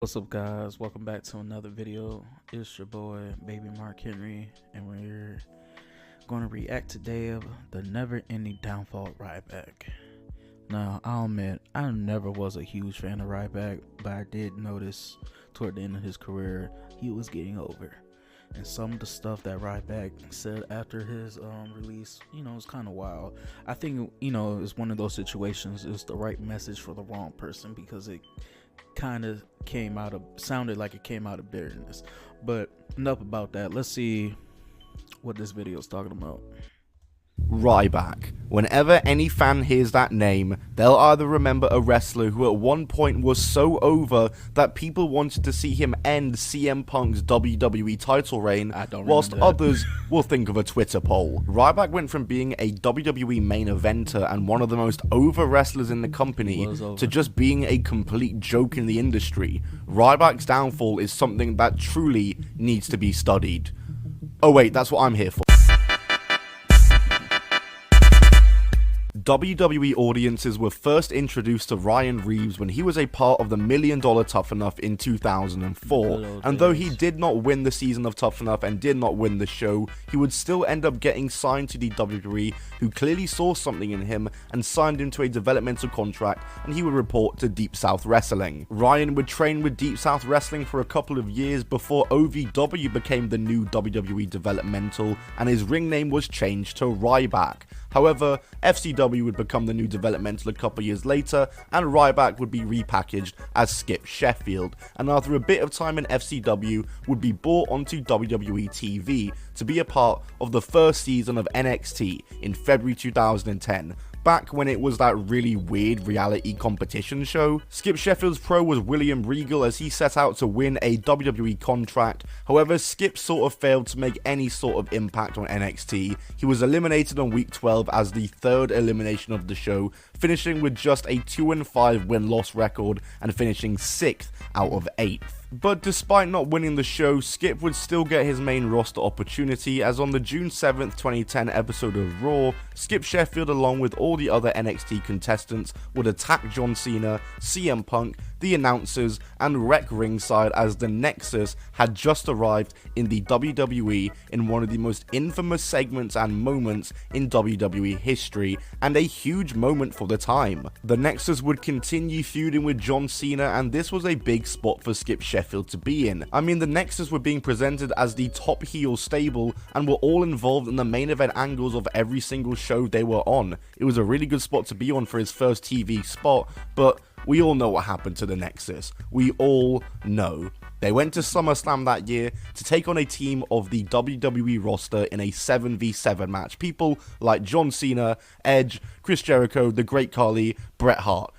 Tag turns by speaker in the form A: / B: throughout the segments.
A: What's up, guys? Welcome back to another video. It's your boy Baby Mark Henry, and we're going to react today of the never-ending downfall of Ryback. Now, I'll admit I never was a huge fan of Ryback, but I did notice toward the end of his career he was getting over, and some of the stuff that Ryback said after his release, it's kind of wild. I think it's one of those situations. It's the right message for the wrong person because it kind of sounded like it came out of bitterness. But enough about that. Let's see what this video is talking about.
B: Ryback. Whenever any fan hears that name, they'll either remember a wrestler who at one point was so over that people wanted to see him end CM Punk's WWE title reign, whilst others will think of a Twitter poll. Ryback went from being a WWE main eventer and one of the most over wrestlers in the company to just being a complete joke in the industry. Ryback's downfall is something that truly needs to be studied. Oh wait, that's what I'm here for. WWE audiences were first introduced to Ryan Reeves when he was a part of the $1 Million Tough Enough in 2004, and though he did not win the season of Tough Enough and did not win the show, he would still end up getting signed to the WWE, who clearly saw something in him and signed him to a developmental contract, and he would report to Deep South Wrestling. Ryan would train with Deep South Wrestling for a couple of years before OVW became the new WWE developmental, and his ring name was changed to Ryback. However, FCW would become the new developmental a couple years later, and Ryback would be repackaged as Skip Sheffield, and after a bit of time in FCW would be brought onto WWE TV to be a part of the first season of NXT in February 2010. Back when it was that really weird reality competition show. Skip Sheffield's pro was William Regal as he set out to win a WWE contract. However, Skip sort of failed to make any sort of impact on NXT. He was eliminated on week 12 as the third elimination of the show, finishing with just a 2-5 win-loss record and finishing 6th out of 8th. But despite not winning the show, Skip would still get his main roster opportunity, as on the June 7th, 2010 episode of Raw, Skip Sheffield along with all the other NXT contestants would attack John Cena, CM Punk, the announcers, and wreck ringside as the Nexus had just arrived in the WWE in one of the most infamous segments and moments in WWE history, and a huge moment for the time. The Nexus would continue feuding with John Cena, and this was a big spot for Skip Sheffield to be in. I mean, the Nexus were being presented as the top heel stable and were all involved in the main event angles of every single show they were on. It was a really good spot to be on for his first TV spot, but we all know what happened to the Nexus. We all know. They went to SummerSlam that year to take on a team of the WWE roster in a 7v7 match. People like John Cena, Edge, Chris Jericho, The Great Khali, Bret Hart.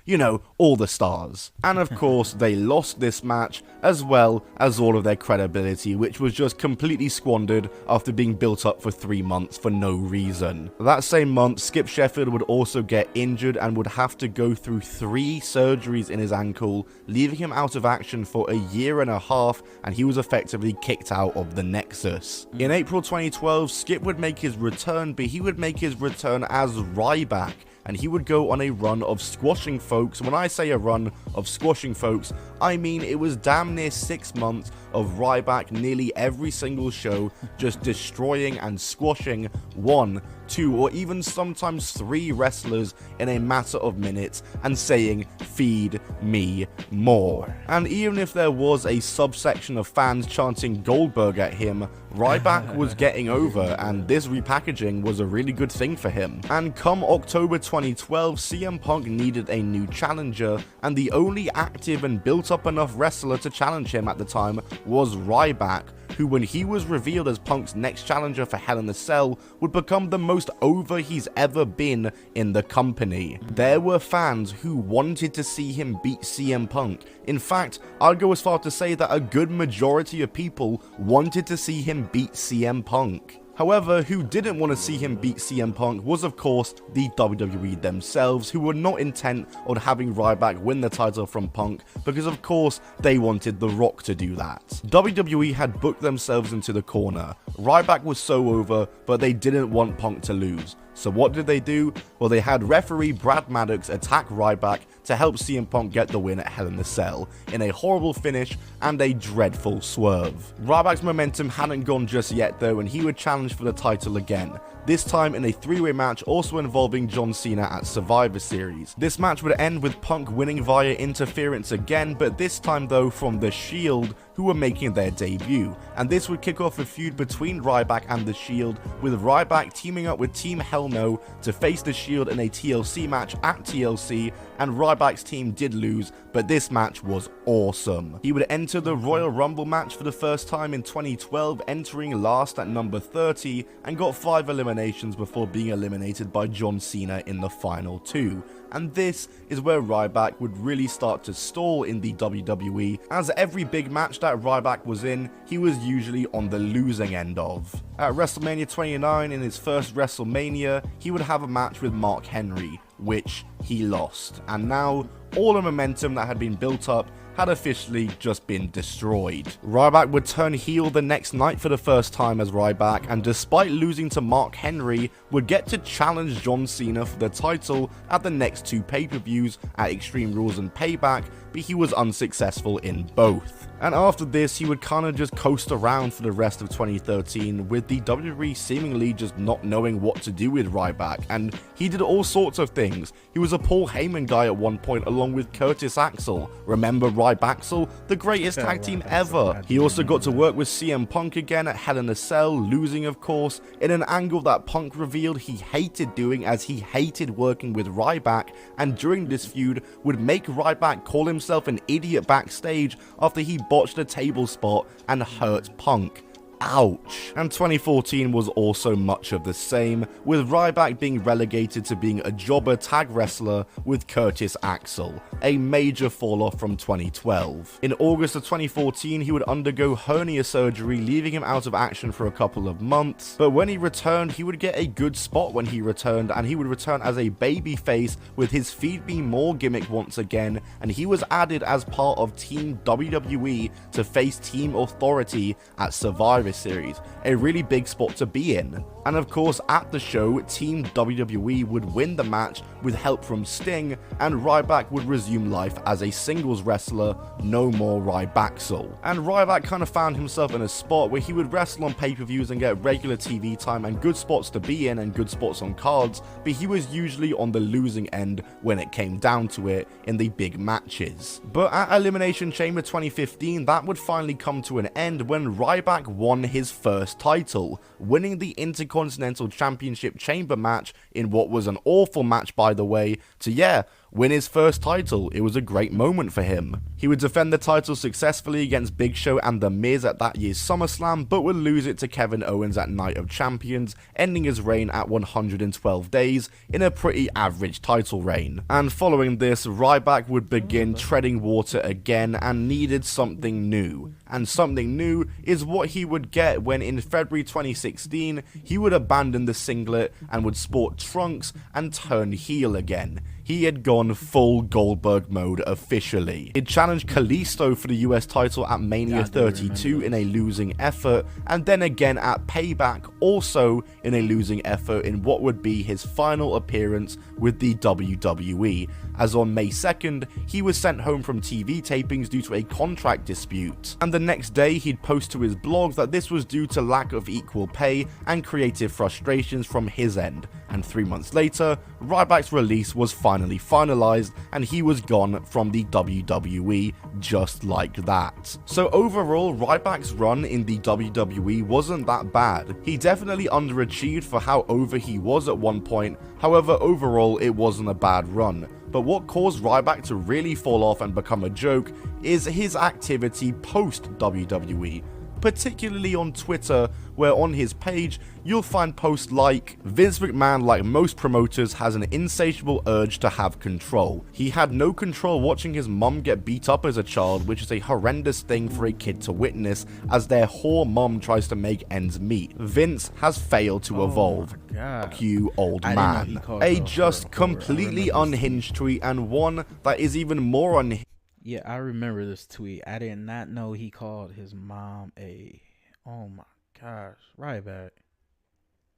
B: All the stars. And of course, they lost this match, as well as all of their credibility, which was just completely squandered after being built up for 3 months for no reason. That same month, Skip Sheffield would also get injured and would have to go through 3 surgeries in his ankle, leaving him out of action for a year and a half, and he was effectively kicked out of the Nexus. In April 2012, Skip would make his return, but he would make his return as Ryback, and he would go on a run of squashing folks. When I say a run of squashing folks, I mean it was damn near 6 months of Ryback nearly every single show, just destroying and squashing 1, 2, or even sometimes 3 wrestlers in a matter of minutes and saying, "Feed me more." And even if there was a subsection of fans chanting Goldberg at him, Ryback was getting over, and this repackaging was a really good thing for him. And come October 2012, CM Punk needed a new challenger, and the only active and built up enough wrestler to challenge him at the time was Ryback, who, when he was revealed as Punk's next challenger for Hell in a Cell, would become the most over he's ever been in the company. There were fans who wanted to see him beat CM Punk. In fact, I'd go as far to say that a good majority of people wanted to see him beat CM Punk. However, who didn't want to see him beat CM Punk was of course the WWE themselves, who were not intent on having Ryback win the title from Punk, because of course they wanted The Rock to do that. WWE had booked themselves into the corner. Ryback was so over, but they didn't want Punk to lose. So what did they do? Well, they had referee Brad Maddox attack Ryback to help CM Punk get the win at Hell in a Cell, in a horrible finish and a dreadful swerve. Ryback's momentum hadn't gone just yet though, and he would challenge for the title again, this time in a three-way match also involving John Cena at Survivor Series. This match would end with Punk winning via interference again, but this time though from The Shield, who were making their debut, and this would kick off a feud between Ryback and The Shield, with Ryback teaming up with Team Hell No to face The Shield in a TLC match at TLC, and Ryback's team did lose, but this match was awesome. He would enter the Royal Rumble match for the first time in 2012, entering last at number 30, and got 5 eliminations before being eliminated by John Cena in the final 2. And this is where Ryback would really start to stall in the WWE, as every big match that Ryback was in, he was usually on the losing end of. At WrestleMania 29, in his first WrestleMania, he would have a match with Mark Henry, which he lost. And now, all the momentum that had been built up had officially just been destroyed. Ryback would turn heel the next night for the first time as Ryback, and despite losing to Mark Henry, would get to challenge John Cena for the title at the next 2 pay-per-views at Extreme Rules and Payback, but he was unsuccessful in both. And after this, he would kinda just coast around for the rest of 2013, with the WWE seemingly just not knowing what to do with Ryback, and he did all sorts of things. He was a Paul Heyman guy at one point along with Curtis Axel. Remember Rybaxel? The greatest tag team ever. He also got to work with CM Punk again at Hell in a Cell, losing of course, in an angle that Punk revealed he hated doing, as he hated working with Ryback, and during this feud would make Ryback call himself an idiot backstage after he botched a table spot and hurt Punk. Ouch. And 2014 was also much of the same, with Ryback being relegated to being a jobber tag wrestler with Curtis Axel, a major fall off from 2012. In August of 2014, he would undergo hernia surgery, leaving him out of action for a couple of months, but when he returned, he would get a good spot when he returned, and he would return as a babyface with his Feed Me More gimmick once again, and he was added as part of Team WWE to face Team Authority at Survivor Series, a really big spot to be in. And of course, at the show, Team WWE would win the match with help from Sting, and Ryback would resume life as a singles wrestler, no more Rybaxel. And Ryback kind of found himself in a spot where he would wrestle on pay-per-views and get regular TV time and good spots to be in and good spots on cards, but he was usually on the losing end when it came down to it in the big matches. But at Elimination Chamber 2015, that would finally come to an end when Ryback won his first title, winning the Intercontinental Championship Chamber match in what was an awful match by the way, to win his first title. It was a great moment for him. He would defend the title successfully against Big Show and The Miz at that year's SummerSlam, but would lose it to Kevin Owens at Night of Champions, ending his reign at 112 days in a pretty average title reign. And following this, Ryback would begin treading water again and needed something new. And something new is what he would get when in February 2016, he would abandon the singlet and would sport trunks and turn heel again. He had gone full Goldberg mode officially. He'd challenged Kalisto for the US title at Mania 32 in a losing effort, and then again at Payback also in a losing effort in what would be his final appearance with the WWE, as on May 2nd, he was sent home from TV tapings due to a contract dispute, and the next day he'd post to his blog that this was due to lack of equal pay and creative frustrations from his end, and 3 months later, Ryback's release was finally finalized and he was gone from the WWE just like that. So overall, Ryback's run in the WWE wasn't that bad. He definitely underachieved for how over he was at one point, however overall it wasn't a bad run. But what caused Ryback to really fall off and become a joke is his activity post WWE, particularly on Twitter, where on his page you'll find posts like, "Vince McMahon, like most promoters, has an insatiable urge to have control. He had no control watching his mum get beat up as a child, which is a horrendous thing for a kid to witness as their whore mum tries to make ends meet. Vince has failed to evolve. Fuck you, old man." A just completely unhinged tweet, and one that is even more unhinged.
A: Yeah, I remember this tweet. I did not know he called his mom a... Oh my gosh, Ryback.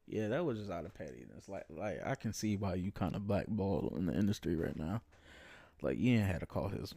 A: Yeah, that was just out of pettiness. Like I can see why you kind of blackballed in the industry right now. Like, you ain't had to call his.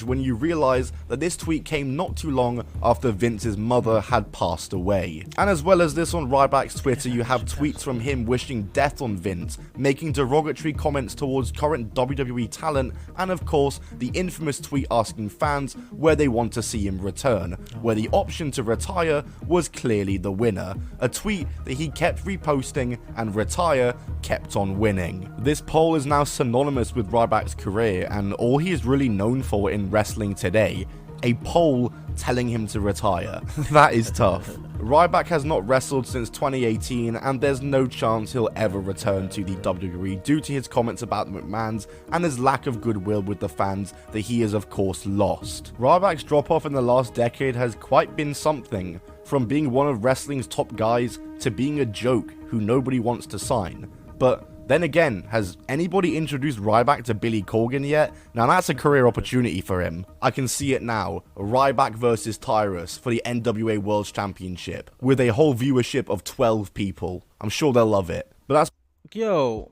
B: When you realize that this tweet came not too long after Vince's mother had passed away. And as well as this, on Ryback's Twitter, you have tweets from him wishing death on Vince, making derogatory comments towards current WWE talent, and of course the infamous tweet asking fans where they want to see him return, where the option to retire was clearly the winner, a tweet that he kept reposting, and retire kept on winning. This poll is now synonymous with Ryback's career and all he is really known for in wrestling today, a poll telling him to retire. That is tough. Ryback has not wrestled since 2018 and there's no chance he'll ever return to the WWE due to his comments about the McMahons and his lack of goodwill with the fans that he has of course lost. Ryback's drop off in the last decade has quite been something, from being one of wrestling's top guys to being a joke who nobody wants to sign. But then again, has anybody introduced Ryback to Billy Corgan yet? Now that's a career opportunity for him. I can see it now. Ryback versus Tyrus for the NWA World Championship with a whole viewership of 12 people. I'm sure they'll love it. But that's...
A: Yo,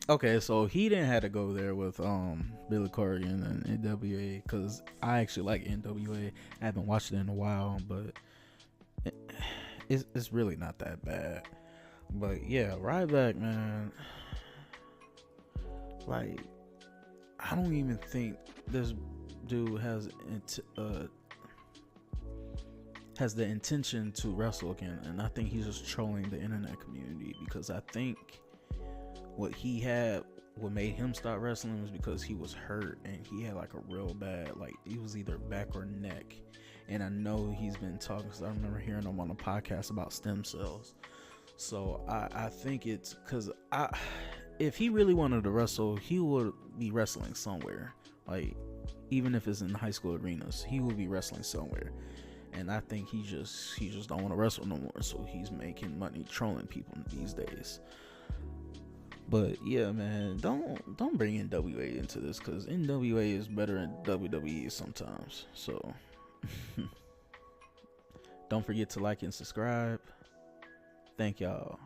A: okay, so he didn't have to go there with Billy Corgan and NWA, because I actually like NWA. I haven't watched it in a while, but it's really not that bad. But yeah, Ryback, man, like, I don't even think this dude has the intention to wrestle again, and I think he's just trolling the internet community, because I think what made him stop wrestling was because he was hurt and he had like a real bad, like, he was either back or neck, and I know he's been talking, because I remember hearing him on a podcast about stem cells. So I think it's because if he really wanted to wrestle, he would be wrestling somewhere. Like, even if it's in high school arenas, he would be wrestling somewhere. And I think he just don't want to wrestle no more. So he's making money trolling people these days. But yeah, man, don't bring NWA into this, because NWA is better than WWE sometimes. So don't forget to like and subscribe. Thank y'all.